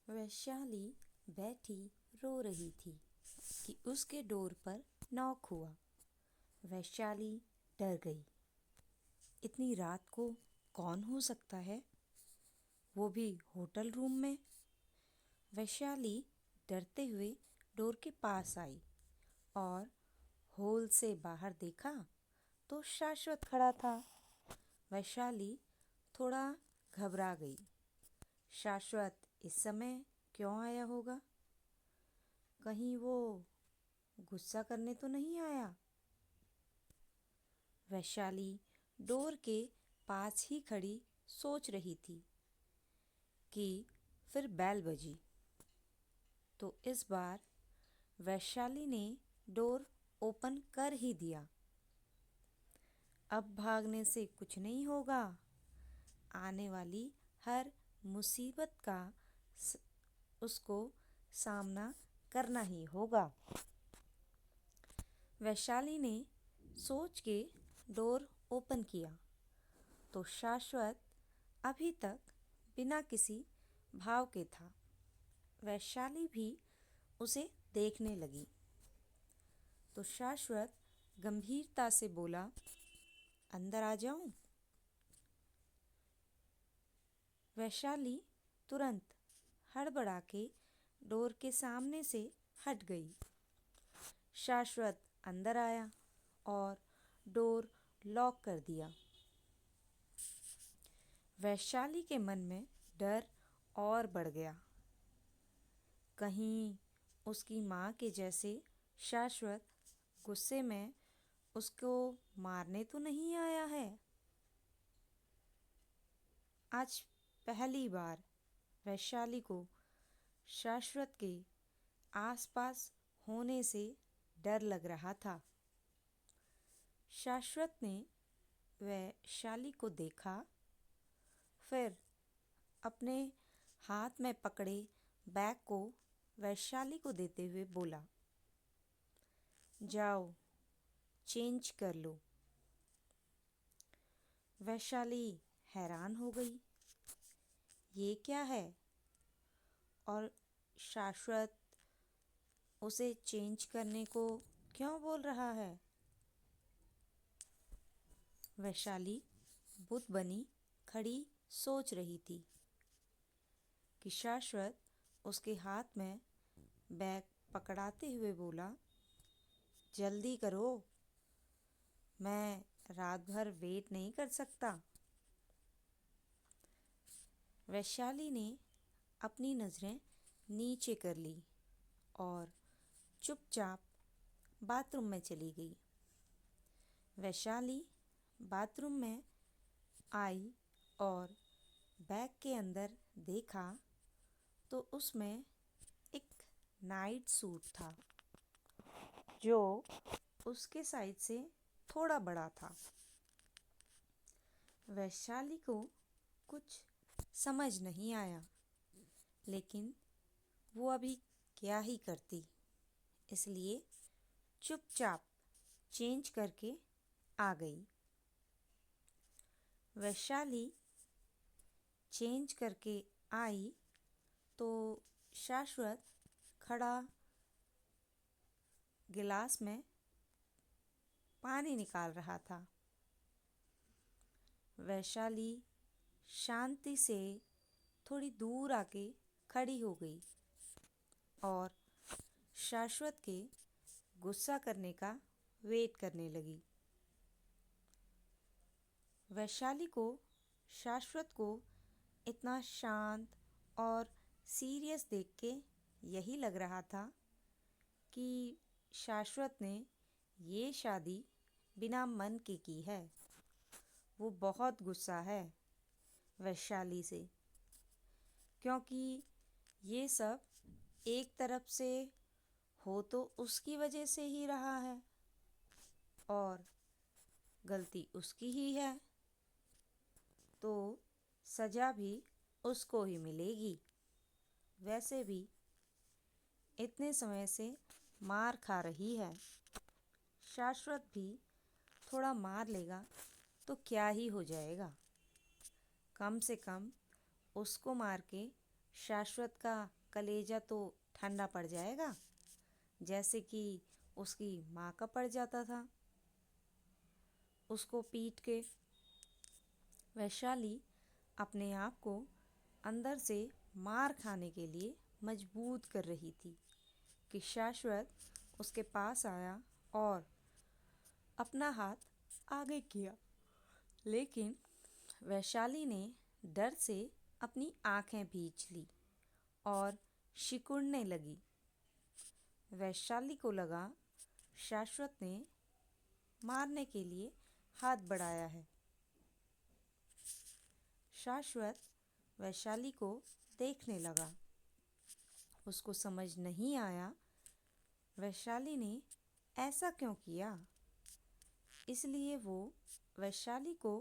वैशाली बैठी रो रही थी कि उसके डोर पर नॉक हुआ। वैशाली डर गई। इतनी रात को कौन हो सकता है, वो भी होटल रूम में। वैशाली डरते हुए डोर के पास आई और होल से बाहर देखा तो शाश्वत खड़ा था। वैशाली थोड़ा घबरा गई। शाश्वत इस समय क्यों आया होगा? कहीं वो गुस्सा करने तो नहीं आया? वैशाली डोर के पास ही खड़ी सोच रही थी कि फिर बेल बजी तो इस बार वैशाली ने डोर ओपन कर ही दिया। अब भागने से कुछ नहीं होगा। आने वाली हर मुसीबत का उसको सामना करना ही होगा। वैशाली ने सोच के डोर ओपन किया तो शाश्वत अभी तक बिना किसी भाव के था। वैशाली भी उसे देखने लगी तो शाश्वत गंभीरता से बोला, अंदर आ जाऊं? वैशाली तुरंत हड़बड़ा के डोर के सामने से हट गई। शाश्वत अंदर आया और डोर लॉक कर दिया। वैशाली के मन में डर और बढ़ गया। कहीं उसकी माँ के जैसे शाश्वत गुस्से में उसको मारने तो नहीं आया है। आज पहली बार वैशाली को शाश्वत के आसपास होने से डर लग रहा था। शाश्वत ने वैशाली को देखा, फिर अपने हाथ में पकड़े बैग को वैशाली को देते हुए बोला, जाओ चेंज कर लो। वैशाली हैरान हो गई, ये क्या है? और शाश्वत उसे चेंज करने को क्यों बोल रहा है? वैशाली बुत बनी खड़ी सोच रही थी कि शाश्वत उसके हाथ में बैग पकड़ाते हुए बोला, जल्दी करो, मैं रात भर वेट नहीं कर सकता। वैशाली ने अपनी नज़रें नीचे कर ली और चुपचाप बाथरूम में चली गई। वैशाली बाथरूम में आई और बैग के अंदर देखा तो उसमें एक नाइट सूट था जो उसके साइज से थोड़ा बड़ा था। वैशाली को कुछ समझ नहीं आया, लेकिन वो अभी क्या ही करती, इसलिए चुपचाप चेंज करके आ गई। वैशाली चेंज करके आई तो शाश्वत खड़ा गिलास में पानी निकाल रहा था। वैशाली शांति से थोड़ी दूर आके खड़ी हो गई और शाश्वत के गुस्सा करने का वेट करने लगी। वैशाली को शाश्वत को इतना शांत और सीरियस देख के यही लग रहा था कि शाश्वत ने ये शादी बिना मन के की है। वो बहुत गुस्सा है वैशाली से, क्योंकि ये सब एक तरफ से हो तो उसकी वजह से ही रहा है और गलती उसकी ही है, तो सज़ा भी उसको ही मिलेगी। वैसे भी इतने समय से मार खा रही है, शाश्वत भी थोड़ा मार लेगा तो क्या ही हो जाएगा। कम से कम उसको मार के शाश्वत का कलेजा तो ठंडा पड़ जाएगा, जैसे कि उसकी माँ का पड़ जाता था उसको पीट के। वैशाली अपने आप को अंदर से मार खाने के लिए मजबूर कर रही थी कि शाश्वत उसके पास आया और अपना हाथ आगे किया, लेकिन वैशाली ने डर से अपनी आंखें भींच ली और सिकुड़ने लगी। वैशाली को लगा शाश्वत ने मारने के लिए हाथ बढ़ाया है। शाश्वत वैशाली को देखने लगा। उसको समझ नहीं आया वैशाली ने ऐसा क्यों किया, इसलिए वो वैशाली को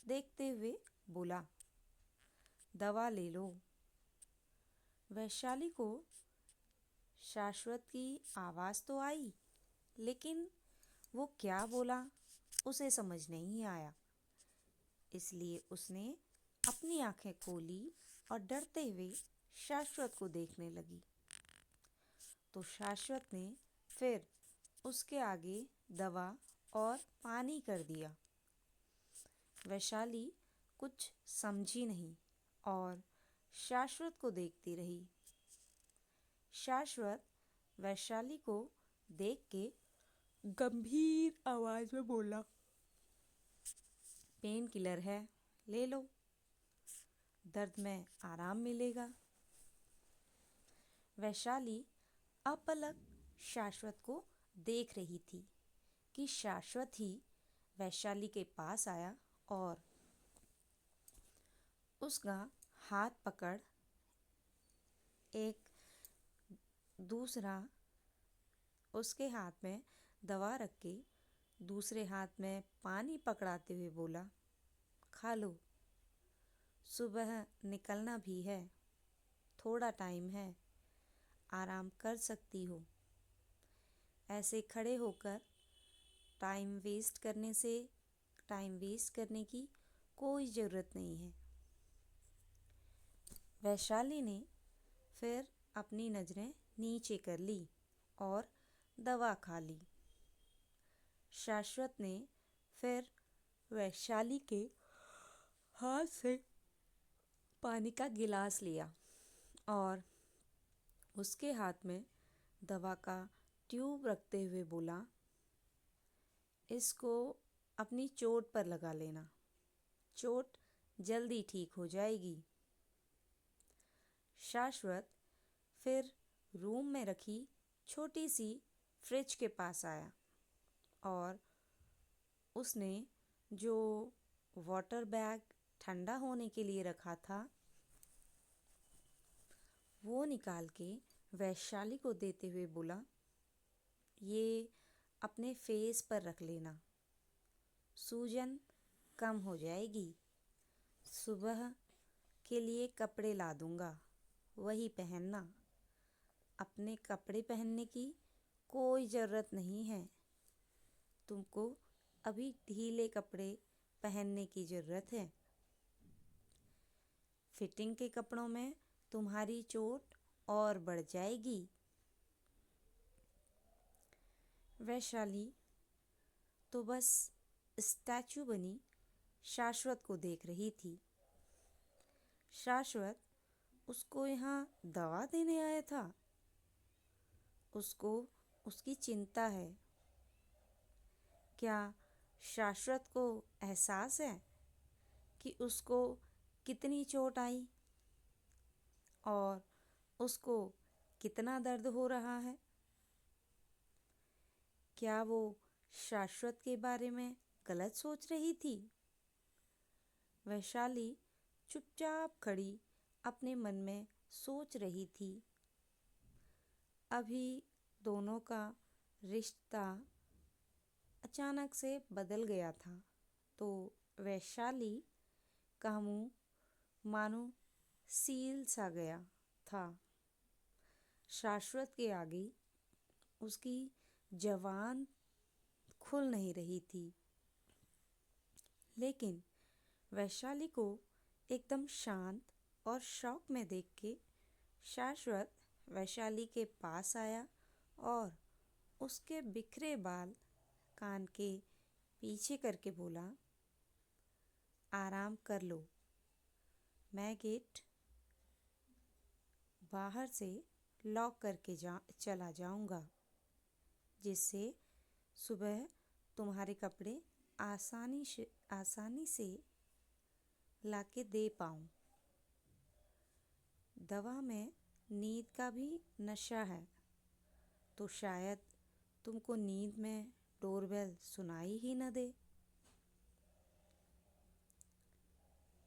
देखते हुए बोला, दवा ले लो। वैशाली को शाश्वत की आवाज़ तो आई, लेकिन वो क्या बोला उसे समझ नहीं आया, इसलिए उसने अपनी आंखें खोली और डरते हुए शाश्वत को देखने लगी। तो शाश्वत ने फिर उसके आगे दवा और पानी कर दिया। वैशाली कुछ समझी नहीं और शाश्वत को देखती रही। शाश्वत वैशाली को देख के गंभीर आवाज में बोला, पेन किलर है, ले लो, दर्द में आराम मिलेगा। वैशाली अपलक शाश्वत को देख रही थी कि शाश्वत ही वैशाली के पास आया और उसका हाथ पकड़ एक दूसरा उसके हाथ में दवा रख के दूसरे हाथ में पानी पकड़ाते हुए बोला, खा लो, सुबह निकलना भी है, थोड़ा टाइम है, आराम कर सकती हो। ऐसे खड़े होकर टाइम वेस्ट करने की कोई ज़रूरत नहीं है। वैशाली ने फिर अपनी नज़रें नीचे कर ली और दवा खा ली। शाश्वत ने फिर वैशाली के हाथ से पानी का गिलास लिया और उसके हाथ में दवा का ट्यूब रखते हुए बोला, इसको अपनी चोट पर लगा लेना, चोट जल्दी ठीक हो जाएगी। शाश्वत फिर रूम में रखी छोटी सी फ्रिज के पास आया और उसने जो वाटर बैग ठंडा होने के लिए रखा था वो निकाल के वैशाली को देते हुए बोला, ये अपने फेस पर रख लेना, सूजन कम हो जाएगी, सुबह के लिए कपड़े ला दूंगा, वही पहनना, अपने कपड़े पहनने की कोई ज़रूरत नहीं है, तुमको अभी ढीले कपड़े पहनने की ज़रूरत है, फिटिंग के कपड़ों में तुम्हारी चोट और बढ़ जाएगी। वैशाली तो बस स्टैचू बनी शाश्वत को देख रही थी। शाश्वत उसको यहाँ दवा देने आया था, उसको उसकी चिंता है। क्या शाश्वत को एहसास है कि उसको कितनी चोट आई और उसको कितना दर्द हो रहा है? क्या वो शाश्वत के बारे में गलत सोच रही थी? वैशाली चुपचाप खड़ी अपने मन में सोच रही थी। अभी दोनों का रिश्ता अचानक से बदल गया था, तो वैशाली का मुंह मानो सील सा गया था। शाश्वत के आगे उसकी जबान खुल नहीं रही थी, लेकिन वैशाली को एकदम शांत और शौक में देख के शाश्वत वैशाली के पास आया और उसके बिखरे बाल कान के पीछे करके बोला, आराम कर लो, मैं गेट बाहर से लॉक करके चला जाऊंगा, जिससे सुबह तुम्हारे कपड़े आसानी से लाके दे पाऊं। दवा में नींद का भी नशा है, तो शायद तुमको नींद में डोरबेल सुनाई ही न दे।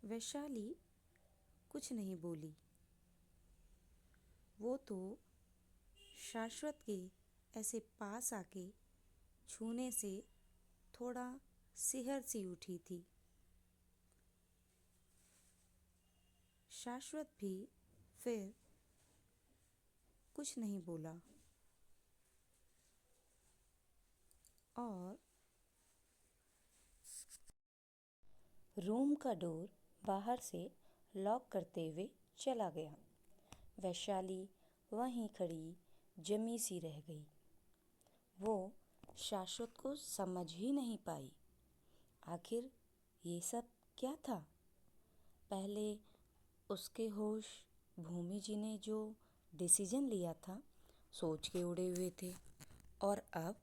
वैशाली कुछ नहीं बोली। वो तो शाश्वत के ऐसे पास आके छूने से थोड़ा सिहर सी उठी थी। शाश्वत भी फिर कुछ नहीं बोला और रूम का डोर बाहर से लॉक करते हुए चला गया। वैशाली वहीं खड़ी जमी सी रह गई। वो शाश्वत को समझ ही नहीं पाई। आखिर ये सब क्या था? पहले उसके होश भूमि जी ने जो डिसीजन लिया था सोच के उड़े हुए थे, और अब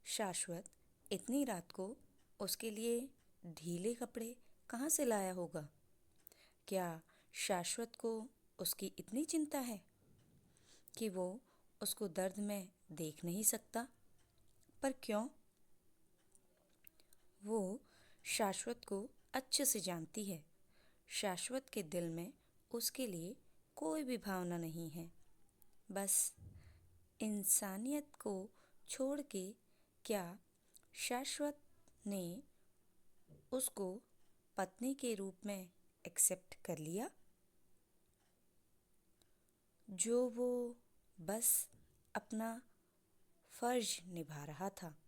शाश्वत इतनी रात को उसके लिए ढीले कपड़े कहाँ से लाया होगा? क्या शाश्वत को उसकी इतनी चिंता है कि वो उसको दर्द में देख नहीं सकता? पर क्यों? वो शाश्वत को अच्छे से जानती है। शाश्वत के दिल में उसके लिए कोई भी भावना नहीं है। बस इंसानियत को छोड़ के क्या शाश्वत ने उसको पत्नी के रूप में एक्सेप्ट कर लिया, जो वो बस अपना फर्ज निभा रहा था?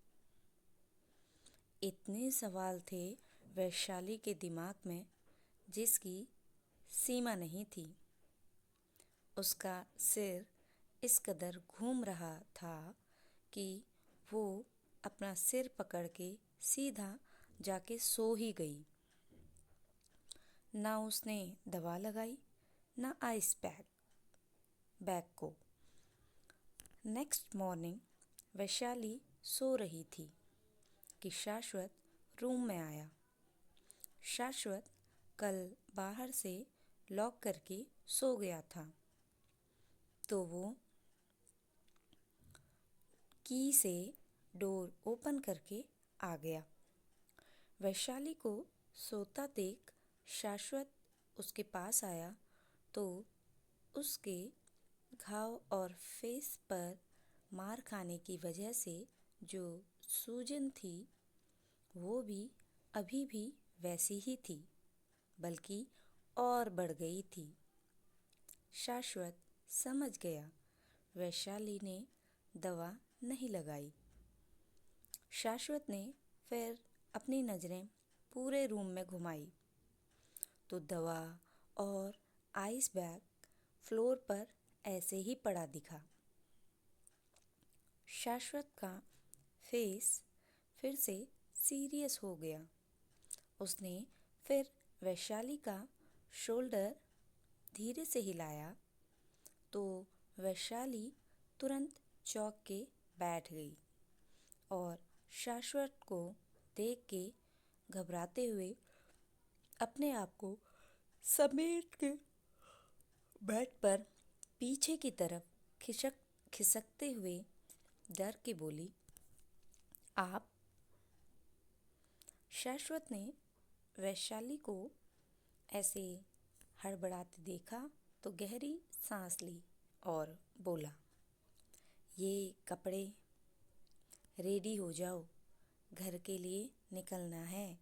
इतने सवाल थे वैशाली के दिमाग में जिसकी सीमा नहीं थी। उसका सिर इस कदर घूम रहा था कि वो अपना सिर पकड़ के सीधा जाके सो ही गई। ना उसने दवा लगाई, ना आइस बैग को। नेक्स्ट मॉर्निंग वैशाली सो रही थी कि शाश्वत रूम में आया। शाश्वत कल बाहर से लॉक करके सो गया था, तो वो की से डोर ओपन करके आ गया। वैशाली को सोता देख शाश्वत उसके पास आया तो उसके घाव और फेस पर मार खाने की वजह से जो सूजन थी वो भी अभी भी वैसी ही थी, बल्कि और बढ़ गई थी। शाश्वत समझ गया वैशाली ने दवा नहीं लगाई। शाश्वत ने फिर अपनी नज़रें पूरे रूम में घुमाई तो दवा और आइस बैग फ्लोर पर ऐसे ही पड़ा दिखा। शाश्वत का फेस फिर से सीरियस हो गया। उसने फिर वैशाली का शोल्डर धीरे से हिलाया तो वैशाली तुरंत चौंक के बैठ गई और शाश्वत को देख के घबराते हुए अपने आप को समेट के बेड पर पीछे की तरफ खिसकते हुए डर के बोली, आप? शाश्वत ने वैशाली को ऐसे हड़बड़ाते देखा तो गहरी सांस ली और बोला, ये कपड़े रेडी हो जाओ, घर के लिए निकलना है।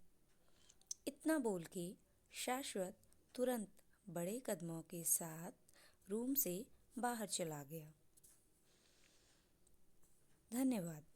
इतना बोल के शाश्वत तुरंत बड़े कदमों के साथ रूम से बाहर चला गया। धन्यवाद।